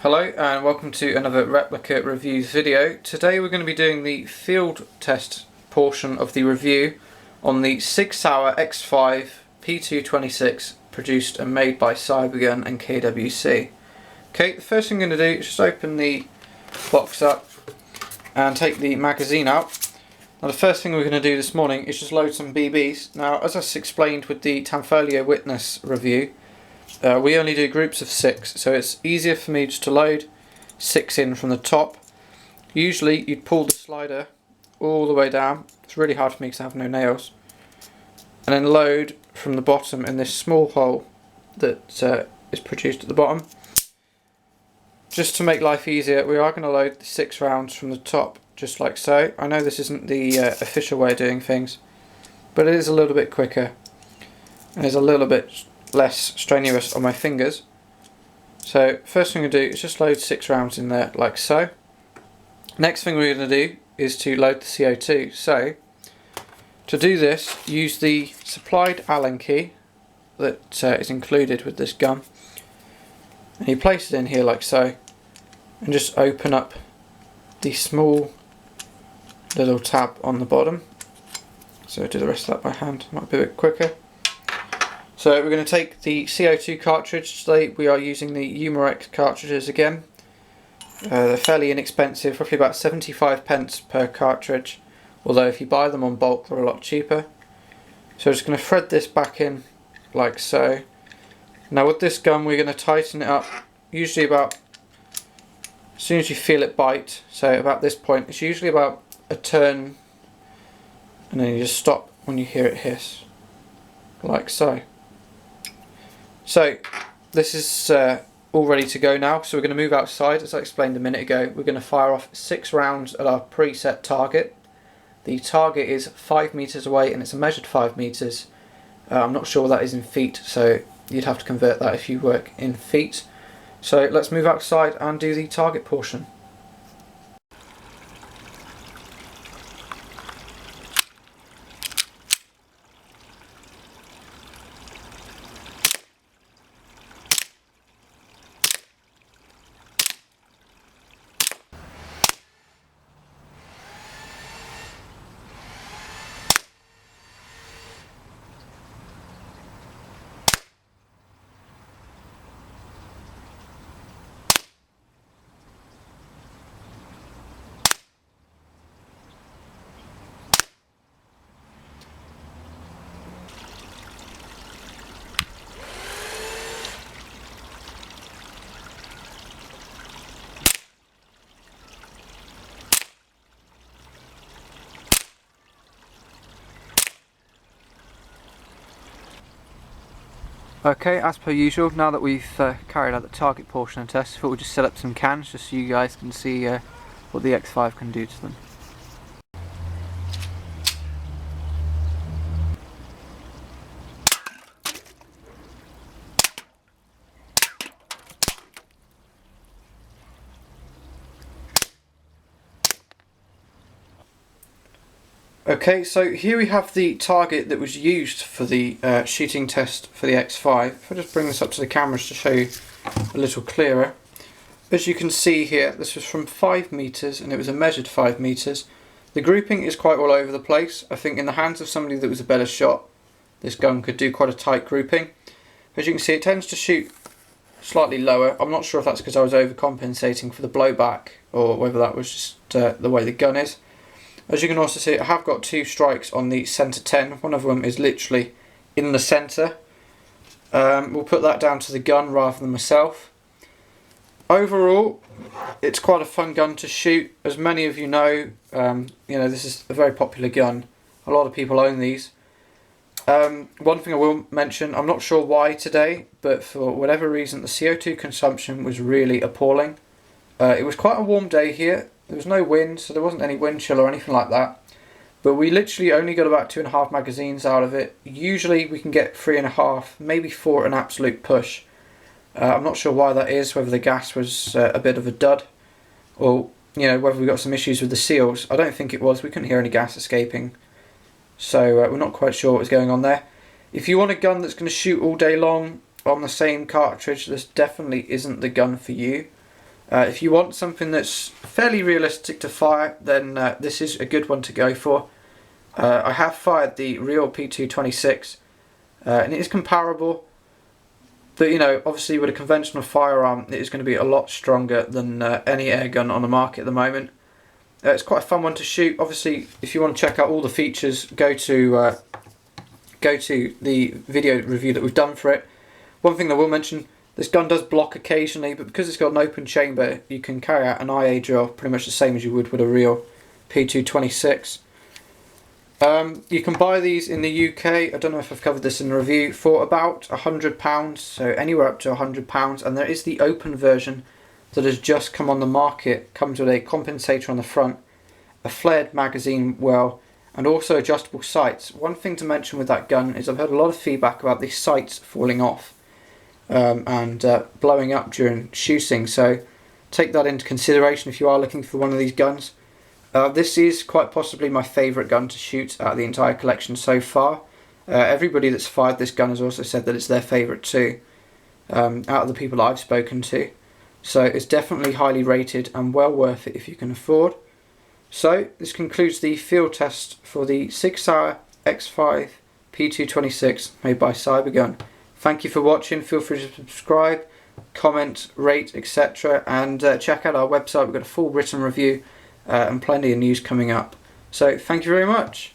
Hello and welcome to another replica reviews video. Today we're going to be doing the field test portion of the review on the Sig Sauer X-five P226 produced and made by Cybergun and KWC. Okay, the first thing I'm going to do is just open the box up and take the magazine out. Now the first thing we're going to do this morning is just load some BBs. Now as I explained with the Tanfolio Witness review, we only do groups of 6, so it's easier for me just to load 6 in from the top. Usually you'd pull the slider all the way down. It's really hard for me because I have no nails. And then load from the bottom in this small hole that is produced at the bottom. Just to make life easier, we are going to load the 6 rounds from the top, just like so. I know this isn't the official way of doing things, but it is a little bit quicker and is a little bit less strenuous on my fingers. So first thing I'm going to do is just load 6 rounds in there like so. Next thing we're going to do is to load the CO2. So to do this, use the supplied Allen key that is included with this gun, and you place it in here like so, and just open up the small little tab on the bottom. So do the rest of that by hand, might be a bit quicker. So we're going to take the CO2 cartridge. Today we are using the Umarex cartridges again. They're fairly inexpensive, roughly about 75 pence per cartridge, although if you buy them on bulk they're a lot cheaper. So I'm just going to thread this back in like so. Now with this gun we're going to tighten it up, usually about as soon as you feel it bite, so about this point. It's usually about a turn, and then you just stop when you hear it hiss, like so. So this is all ready to go now, so we're going to move outside. As I explained a minute ago, we're going to fire off 6 rounds at our preset target. The target is 5 meters away and it's a measured 5 meters. I'm not sure what that is in feet, so you'd have to convert that if you work in feet. So let's move outside and do the target portion. Okay, as per usual, now that we've carried out the target portion of the test, I thought we'd just set up some cans just so you guys can see what the X-five can do to them. Okay, so here we have the target that was used for the shooting test for the X-five. If I just bring this up to the cameras to show you a little clearer. As you can see here, this was from 5 meters and it was a measured 5 meters. The grouping is quite all over the place. I think in the hands of somebody that was a better shot, this gun could do quite a tight grouping. As you can see, it tends to shoot slightly lower. I'm not sure if that's because I was overcompensating for the blowback or whether that was just the way the gun is. As you can also see, I have got 2 strikes on the centre 10. One of them is literally in the centre. We'll put that down to the gun rather than myself. Overall, it's quite a fun gun to shoot. As many of you know, this is a very popular gun. A lot of people own these. One thing I will mention, I'm not sure why today, but for whatever reason the CO2 consumption was really appalling. It was quite a warm day here. There was no wind, so there wasn't any wind chill or anything like that. But we literally only got about 2.5 magazines out of it. Usually we can get 3.5, maybe 4 at an absolute push. I'm not sure why that is, whether the gas was a bit of a dud, or whether we got some issues with the seals. I don't think it was. We couldn't hear any gas escaping, so we're not quite sure what was going on there. If you want a gun that's going to shoot all day long on the same cartridge, this definitely isn't the gun for you. If you want something that's fairly realistic to fire, then this is a good one to go for. I have fired the real P226 and it is comparable, but you know, obviously with a conventional firearm it is going to be a lot stronger than any air gun on the market at the moment. It's quite a fun one to shoot. Obviously, if you want to check out all the features, go to the video review that we've done for it. One thing I will mention, this gun does block occasionally, but because it's got an open chamber, you can carry out an IA drill pretty much the same as you would with a real P226. You can buy these in the UK, I don't know if I've covered this in the review, for about £100, so anywhere up to £100, and there is the open version that has just come on the market. Comes with a compensator on the front, a flared magazine well, and also adjustable sights. One thing to mention with that gun is I've heard a lot of feedback about the sights falling off and blowing up during shooting, so take that into consideration if you are looking for one of these guns. This is quite possibly my favourite gun to shoot out of the entire collection so far. Everybody that's fired this gun has also said that it's their favourite too, out of the people that I've spoken to. So it's definitely highly rated and well worth it if you can afford. So this concludes the field test for the Sig Sauer X-five P226 made by Cybergun. Thank you for watching. Feel free to subscribe, comment, rate, etc. and check out our website. We've got a full written review and plenty of news coming up. So thank you very much.